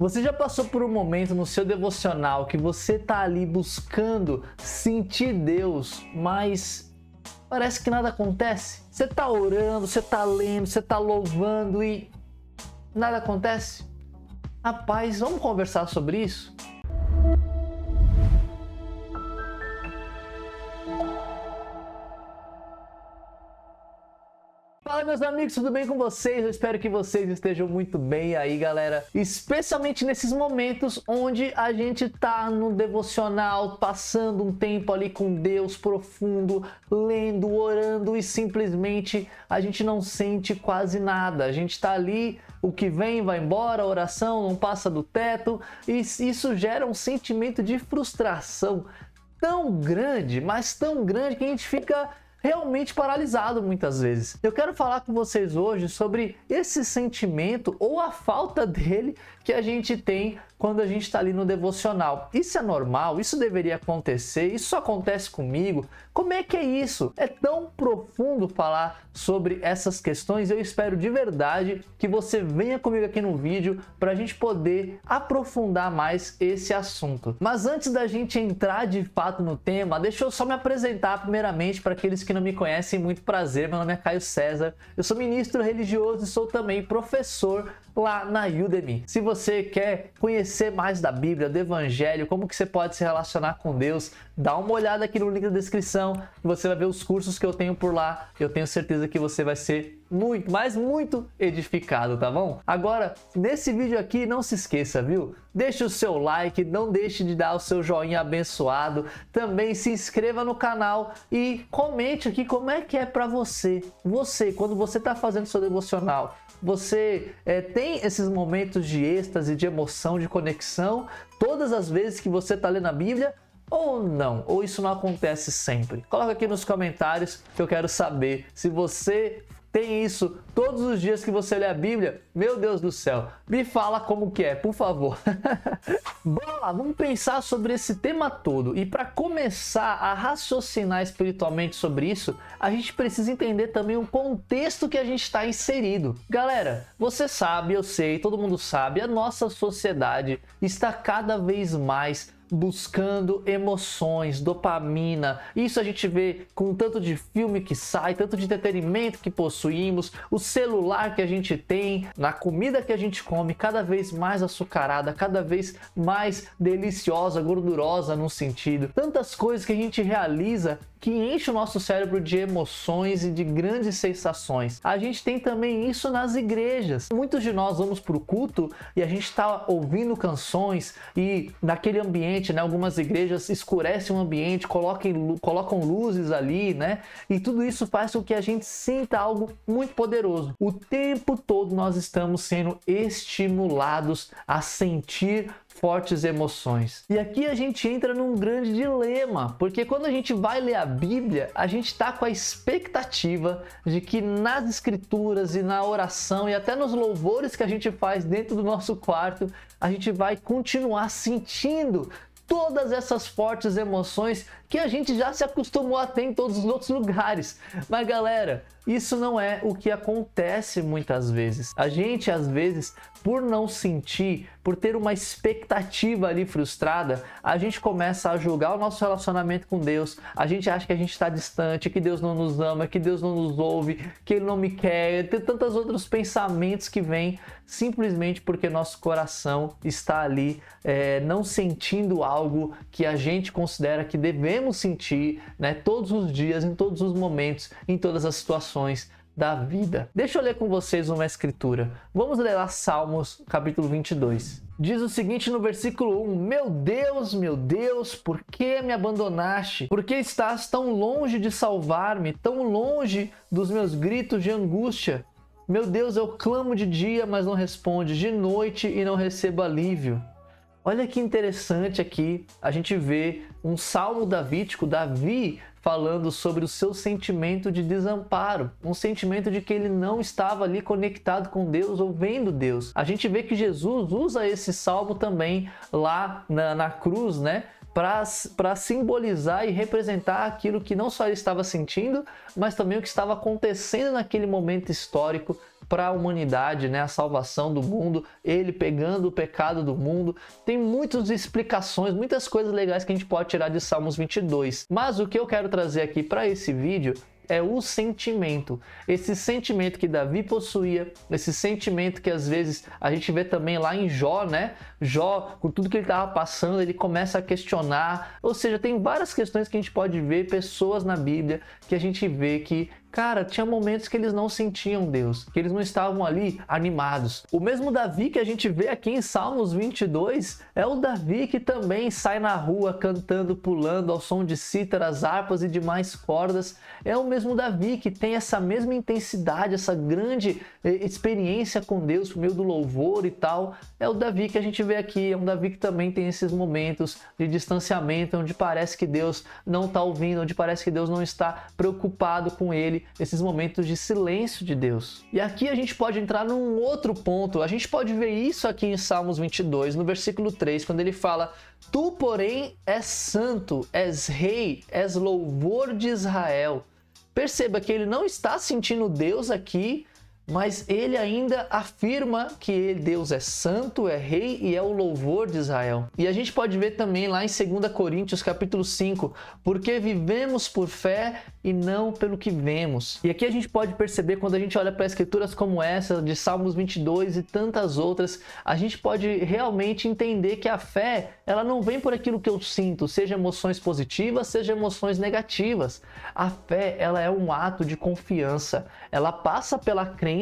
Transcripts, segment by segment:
Você já passou por um momento no seu devocional que você tá ali buscando sentir Deus, mas parece que nada acontece? Você tá orando, você tá lendo, você tá louvando e nada acontece? Rapaz, vamos conversar sobre isso? Fala, meus amigos, tudo bem com vocês? Eu espero que vocês estejam muito bem aí, galera. Especialmente nesses momentos onde a gente tá no devocional, passando um tempo ali com Deus profundo, lendo, orando e simplesmente a gente não sente quase nada. A gente tá ali, o que vem vai embora, a oração não passa do teto e isso gera um sentimento de frustração tão grande, mas tão grande que a gente fica realmente paralisado muitas vezes. Eu quero falar com vocês hoje sobre esse sentimento ou a falta dele que a gente tem quando a gente está ali no devocional. Isso é normal? Isso deveria acontecer? Isso só acontece comigo? Como é que é isso? É tão profundo falar sobre essas questões. Eu espero de verdade que você venha comigo aqui no vídeo para a gente poder aprofundar mais esse assunto. Mas antes da gente entrar de fato no tema, deixa eu só me apresentar primeiramente para aqueles que não me conhecem. Muito prazer, meu nome é Caio César, eu sou ministro religioso e sou também professor lá na Udemy. Se você quer conhecer mais da Bíblia, do Evangelho, como que você pode se relacionar com Deus, dá uma olhada aqui no link da descrição, você vai ver os cursos que eu tenho por lá. Eu tenho certeza que você vai ser muito, mas muito edificado, tá bom? Agora, nesse vídeo aqui, não se esqueça, viu? Deixe o seu like, não deixe de dar o seu joinha abençoado, também se inscreva no canal e comente aqui como é que é pra você. Quando você tá fazendo seu devocional, você tem esses momentos de êxtase, de emoção, de conexão, todas as vezes que você está lendo a Bíblia, ou não? Ou isso não acontece sempre? Coloca aqui nos comentários que eu quero saber se você tem isso todos os dias que você lê a Bíblia. Meu Deus do céu, me fala como que é, por favor. Bora lá, vamos pensar sobre esse tema todo. E para começar a raciocinar espiritualmente sobre isso, a gente precisa entender também o contexto que a gente está inserido. Galera, você sabe, eu sei, todo mundo sabe, a nossa sociedade está cada vez mais buscando emoções, dopamina. Isso a gente vê com tanto de filme que sai, tanto de entretenimento que possuímos, o celular que a gente tem, na comida que a gente come, cada vez mais açucarada, cada vez mais deliciosa, gordurosa no sentido. Tantas coisas que a gente realiza que enche o nosso cérebro de emoções e de grandes sensações. A gente tem também isso nas igrejas. Muitos de nós vamos para o culto e a gente está ouvindo canções e naquele ambiente, né, algumas igrejas escurecem o ambiente, colocam luzes ali, né? E tudo isso faz com que a gente sinta algo muito poderoso. O tempo todo nós estamos sendo estimulados a sentir fortes emoções. E aqui a gente entra num grande dilema, porque quando a gente vai ler a Bíblia, a gente está com a expectativa de que nas escrituras e na oração e até nos louvores que a gente faz dentro do nosso quarto, a gente vai continuar sentindo todas essas fortes emoções que a gente já se acostumou a ter em todos os outros lugares. Mas galera, isso não é o que acontece muitas vezes. A gente, às vezes, por não sentir, por ter uma expectativa ali frustrada, a gente começa a julgar o nosso relacionamento com Deus. A gente acha que a gente está distante, que Deus não nos ama, que Deus não nos ouve, que Ele não me quer. Tem tantos outros pensamentos que vêm simplesmente porque nosso coração está ali não sentindo algo que a gente considera que devemos sentir, né, todos os dias, em todos os momentos, em todas as situações da vida. Deixa eu ler com vocês uma escritura. Vamos ler lá Salmos, capítulo 22. Diz o seguinte no versículo 1: meu Deus, por que me abandonaste? Por que estás tão longe de salvar-me, tão longe dos meus gritos de angústia? Meu Deus, eu clamo de dia, mas não responde, de noite e não recebo alívio. Olha que interessante aqui, a gente vê um salmo davídico, Davi falando sobre o seu sentimento de desamparo, um sentimento de que ele não estava ali conectado com Deus ou vendo Deus. A gente vê que Jesus usa esse salmo também lá na cruz, né? Para simbolizar e representar aquilo que não só ele estava sentindo, mas também o que estava acontecendo naquele momento histórico para a humanidade, né? A salvação do mundo, ele pegando o pecado do mundo. Tem muitas explicações, muitas coisas legais que a gente pode tirar de Salmos 22. Mas o que eu quero trazer aqui para esse vídeo é o sentimento, esse sentimento que Davi possuía, esse sentimento que às vezes a gente vê também lá em Jó, né? Jó, com tudo que ele estava passando, ele começa a questionar, ou seja, tem várias questões que a gente pode ver, pessoas na Bíblia, que a gente vê que, cara, tinha momentos que eles não sentiam Deus, que eles não estavam ali animados. O mesmo Davi que a gente vê aqui em Salmos 22 é o Davi que também sai na rua cantando, pulando ao som de cítaras, harpas e demais cordas. É o mesmo Davi que tem essa mesma intensidade, essa grande experiência com Deus por meio do louvor e tal. É o Davi que a gente vê aqui, é um Davi que também tem esses momentos de distanciamento, onde parece que Deus não está ouvindo, onde parece que Deus não está preocupado com ele, esses momentos de silêncio de Deus. E aqui a gente pode entrar num outro ponto, a gente pode ver isso aqui em Salmos 22, no versículo 3, quando ele fala: Tu, porém, és santo, és rei, és louvor de Israel. Perceba que ele não está sentindo Deus aqui, mas ele ainda afirma que Deus é santo, é rei e é o louvor de Israel. E a gente pode ver também lá em 2 Coríntios capítulo 5, porque vivemos por fé e não pelo que vemos. E aqui a gente pode perceber, quando a gente olha para escrituras como essa, de Salmos 22 e tantas outras, a gente pode realmente entender que a fé, ela não vem por aquilo que eu sinto, seja emoções positivas, seja emoções negativas. A fé, ela é um ato de confiança, ela passa pela crença,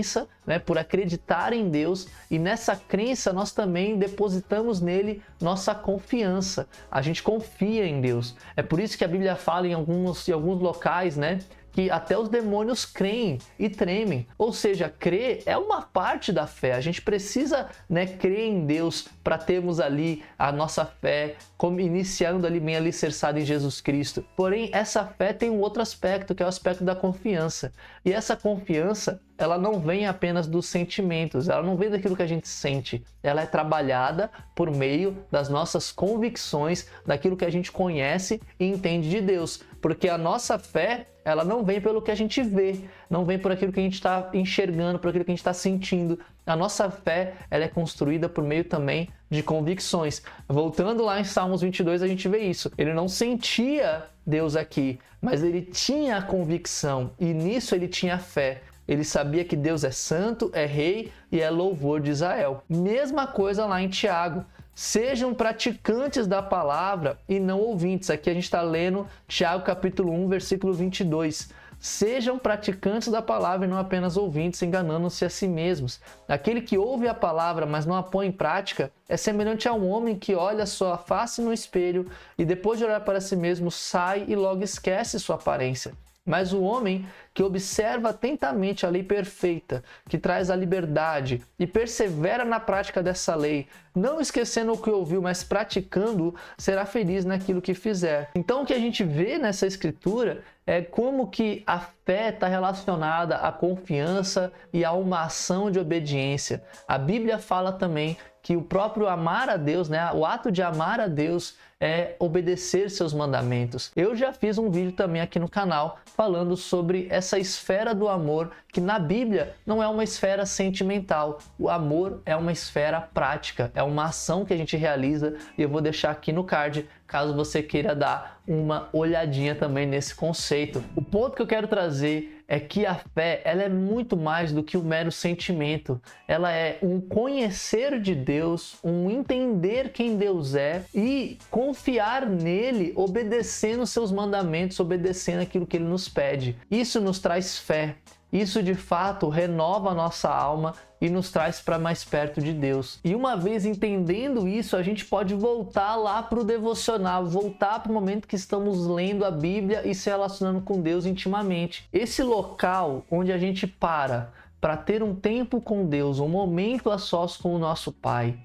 né, por acreditar em Deus, e nessa crença nós também depositamos nele nossa confiança. A gente confia em Deus. É por isso que a Bíblia fala em alguns locais, né, que até os demônios creem e tremem. Ou seja, crer é uma parte da fé. A gente precisa, né, crer em Deus para termos ali a nossa fé, como iniciando ali bem alicerçada em Jesus Cristo. Porém, essa fé tem um outro aspecto, que é o aspecto da confiança. E essa confiança, ela não vem apenas dos sentimentos, ela não vem daquilo que a gente sente. Ela é trabalhada por meio das nossas convicções, daquilo que a gente conhece e entende de Deus. Porque a nossa fé, ela não vem pelo que a gente vê, não vem por aquilo que a gente está enxergando, por aquilo que a gente está sentindo. A nossa fé, ela é construída por meio também de convicções. Voltando lá em Salmos 22, a gente vê isso. Ele não sentia Deus aqui, mas ele tinha a convicção e nisso ele tinha fé. Ele sabia que Deus é santo, é rei e é louvor de Israel. Mesma coisa lá em Tiago. Sejam praticantes da palavra e não ouvintes. Aqui a gente está lendo Tiago capítulo 1, versículo 22. Sejam praticantes da palavra e não apenas ouvintes, enganando-se a si mesmos. Aquele que ouve a palavra, mas não a põe em prática, é semelhante a um homem que olha sua face no espelho e depois de olhar para si mesmo, sai e logo esquece sua aparência. Mas o homem que observa atentamente a lei perfeita, que traz a liberdade e persevera na prática dessa lei, não esquecendo o que ouviu, mas praticando, será feliz naquilo que fizer. Então o que a gente vê nessa escritura é como que a fé está relacionada à confiança e a uma ação de obediência. A Bíblia fala também que o próprio amar a Deus, né, o ato de amar a Deus é obedecer seus mandamentos. Eu já fiz um vídeo também aqui no canal falando sobre essa esfera do amor, que na Bíblia não é uma esfera sentimental. O amor é uma esfera prática, é uma ação que a gente realiza, e eu vou deixar aqui no card caso você queira dar uma olhadinha também nesse conceito. O ponto que eu quero trazer é que a fé, ela é muito mais do que um mero sentimento. Ela é um conhecer de Deus, um entender quem Deus é e confiar nele, obedecendo seus mandamentos, obedecendo aquilo que ele nos pede. Isso nos traz fé. Isso de fato renova a nossa alma e nos traz para mais perto de Deus. E uma vez entendendo isso, a gente pode voltar lá para o devocional, voltar para o momento que estamos lendo a Bíblia e se relacionando com Deus intimamente. Esse local onde a gente para ter um tempo com Deus, um momento a sós com o nosso Pai,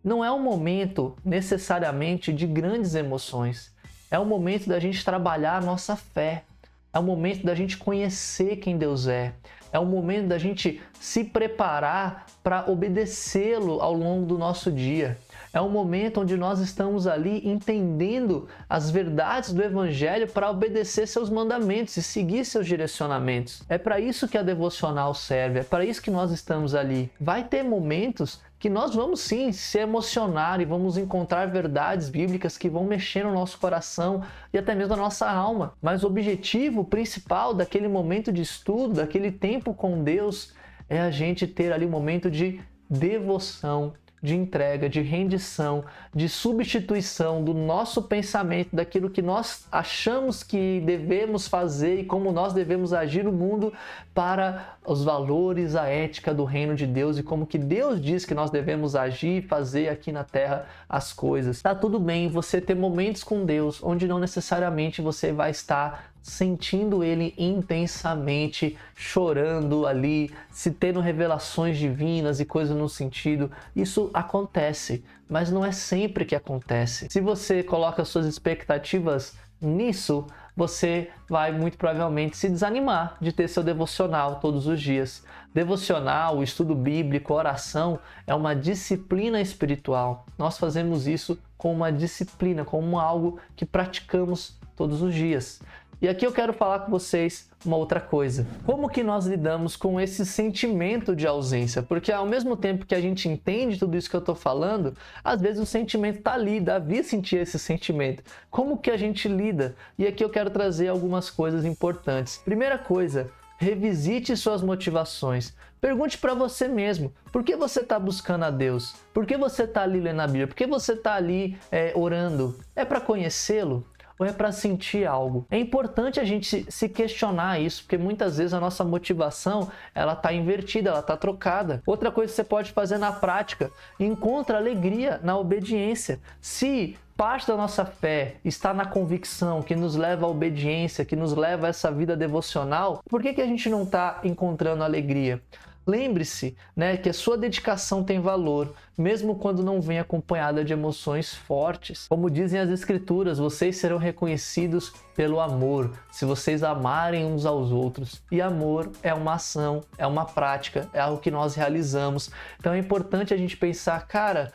não é um momento necessariamente de grandes emoções. É um momento da gente trabalhar a nossa fé. É o momento da gente conhecer quem Deus é. É o momento da gente se preparar para obedecê-lo ao longo do nosso dia. É um momento onde nós estamos ali entendendo as verdades do Evangelho para obedecer seus mandamentos e seguir seus direcionamentos. É para isso que a devocional serve, é para isso que nós estamos ali. Vai ter momentos que nós vamos sim se emocionar e vamos encontrar verdades bíblicas que vão mexer no nosso coração e até mesmo na nossa alma. Mas o objetivo principal daquele momento de estudo, daquele tempo com Deus, é a gente ter ali um momento de devoção, de entrega, de rendição, de substituição do nosso pensamento, daquilo que nós achamos que devemos fazer e como nós devemos agir no mundo, para os valores, a ética do reino de Deus e como que Deus diz que nós devemos agir e fazer aqui na terra as coisas. Tá tudo bem você ter momentos com Deus onde não necessariamente você vai estar sentindo Ele intensamente, chorando ali, se tendo revelações divinas e coisas no sentido. Isso acontece, mas não é sempre que acontece. Se você coloca suas expectativas nisso, você vai muito provavelmente se desanimar de ter seu devocional todos os dias. Devocional, o estudo bíblico, a oração é uma disciplina espiritual. Nós fazemos isso com uma disciplina, como algo que praticamos todos os dias. E aqui eu quero falar com vocês uma outra coisa. Como que nós lidamos com esse sentimento de ausência? Porque ao mesmo tempo que a gente entende tudo isso que eu estou falando, às vezes o sentimento está ali, Davi sentia esse sentimento. Como que a gente lida? E aqui eu quero trazer algumas coisas importantes. Primeira coisa, revisite suas motivações. Pergunte para você mesmo, por que você está buscando a Deus? Por que você está ali lendo a Bíblia? Por que você está ali orando? É para conhecê-lo? Ou é para sentir algo? É importante a gente se questionar isso, porque muitas vezes a nossa motivação ela está invertida, ela está trocada. Outra coisa que você pode fazer na prática, encontra alegria na obediência. Se parte da nossa fé está na convicção que nos leva à obediência, que nos leva a essa vida devocional, por que a gente não está encontrando alegria? Lembre-se, que a sua dedicação tem valor, mesmo quando não vem acompanhada de emoções fortes. Como dizem as Escrituras, vocês serão reconhecidos pelo amor, se vocês amarem uns aos outros. E amor é uma ação, é uma prática, é algo que nós realizamos. Então é importante a gente pensar, cara,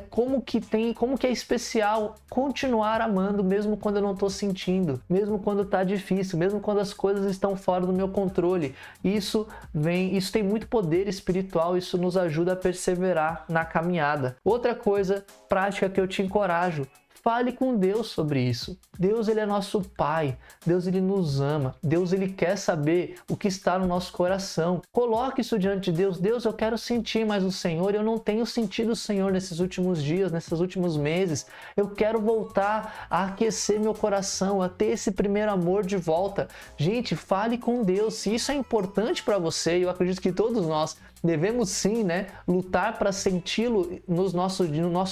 como que é especial continuar amando, mesmo quando eu não estou sentindo, mesmo quando está difícil, mesmo quando as coisas estão fora do meu controle. Isso tem muito poder espiritual, isso nos ajuda a perseverar na caminhada. Outra coisa prática que eu te encorajo, fale com Deus sobre isso. Deus, ele é nosso Pai. Deus, ele nos ama. Deus, ele quer saber o que está no nosso coração. Coloque isso diante de Deus. Deus, eu quero sentir mais o Senhor. Eu não tenho sentido o Senhor nesses últimos dias, nesses últimos meses. Eu quero voltar a aquecer meu coração, a ter esse primeiro amor de volta. Gente, fale com Deus. Se isso é importante para você, eu acredito que todos nós devemos sim, lutar para senti-lo no nosso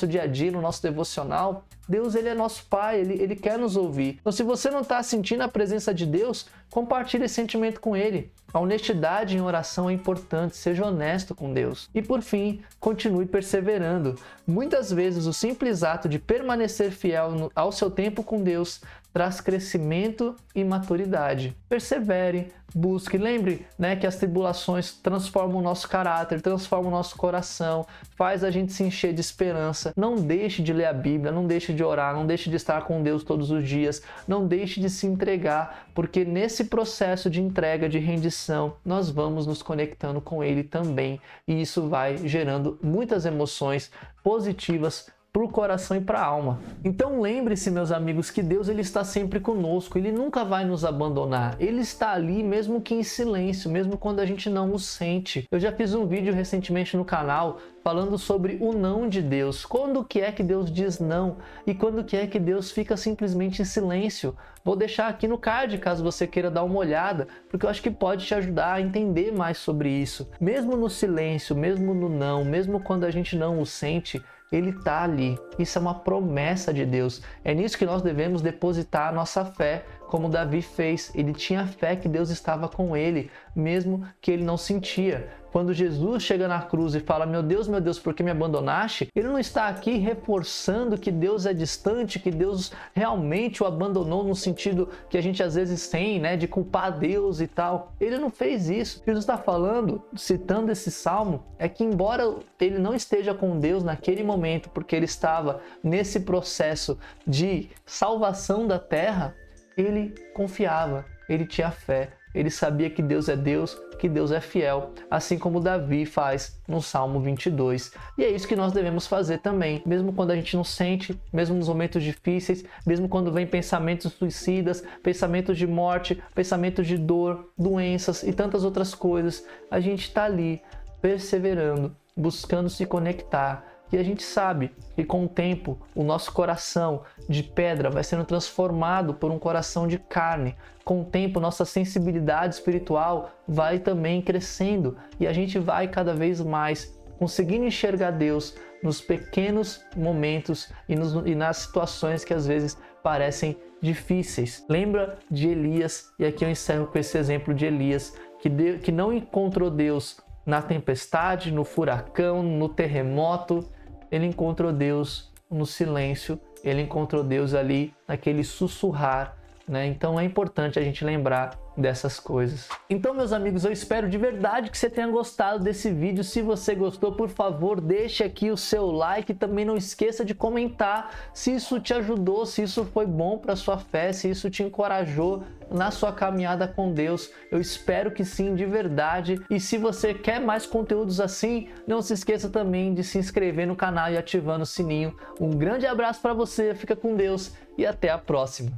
dia a dia, no nosso devocional. Deus, ele é nosso Pai, ele quer nos ouvir. Então, se você não está sentindo a presença de Deus, compartilhe esse sentimento com Ele. A honestidade em oração é importante, seja honesto com Deus. E por fim, continue perseverando. Muitas vezes o simples ato de permanecer fiel ao seu tempo com Deus traz crescimento e maturidade. Persevere, busque. Lembre, que as tribulações transformam o nosso caráter, transformam o nosso coração, faz a gente se encher de esperança. Não deixe de ler a Bíblia, não deixe de orar, não deixe de estar com Deus todos os dias, não deixe de se entregar, porque nesse processo de entrega, de rendição, nós vamos nos conectando com Ele também, e isso vai gerando muitas emoções positivas para o coração e para a alma. Então lembre-se, meus amigos, que Deus, ele está sempre conosco, ele nunca vai nos abandonar, ele está ali mesmo que em silêncio, mesmo quando a gente não o sente. Eu já fiz um vídeo recentemente no canal falando sobre o não de Deus, quando que é que Deus diz não e quando que é que Deus fica simplesmente em silêncio. Vou deixar aqui no card caso você queira dar uma olhada, porque eu acho que pode te ajudar a entender mais sobre isso. Mesmo no silêncio, mesmo no não, mesmo quando a gente não o sente, Ele está ali. Isso é uma promessa de Deus. É nisso que nós devemos depositar a nossa fé, como Davi fez. Ele tinha fé que Deus estava com ele, mesmo que ele não sentia. Quando Jesus chega na cruz e fala, meu Deus, por que me abandonaste? Ele não está aqui reforçando que Deus é distante, que Deus realmente o abandonou no sentido que a gente às vezes tem, né, de culpar Deus e tal. Ele não fez isso. Jesus está falando, citando esse salmo, é que embora ele não esteja com Deus naquele momento, porque ele estava nesse processo de salvação da terra, ele confiava, ele tinha fé. Ele sabia que Deus é fiel, assim como Davi faz no Salmo 22. E é isso que nós devemos fazer também, mesmo quando a gente não sente, mesmo nos momentos difíceis, mesmo quando vem pensamentos suicidas, pensamentos de morte, pensamentos de dor, doenças e tantas outras coisas. A gente está ali, perseverando, buscando se conectar. E a gente sabe que com o tempo o nosso coração de pedra vai sendo transformado por um coração de carne. Com o tempo nossa sensibilidade espiritual vai também crescendo e a gente vai cada vez mais conseguindo enxergar Deus nos pequenos momentos e nas situações que às vezes parecem difíceis. Lembra de Elias, e aqui eu encerro com esse exemplo de Elias, que não encontrou Deus na tempestade, no furacão, no terremoto. Ele encontrou Deus no silêncio, ele encontrou Deus ali naquele sussurrar, né? Então é importante a gente lembrar dessas coisas. Então, meus amigos, eu espero de verdade que você tenha gostado desse vídeo. Se você gostou, por favor, deixe aqui o seu like. Também não esqueça de comentar se isso te ajudou, se isso foi bom para sua fé, se isso te encorajou na sua caminhada com Deus. Eu espero que sim, de verdade. E se você quer mais conteúdos assim, não se esqueça também de se inscrever no canal e ativando o sininho. Um grande abraço para você, fica com Deus e até a próxima.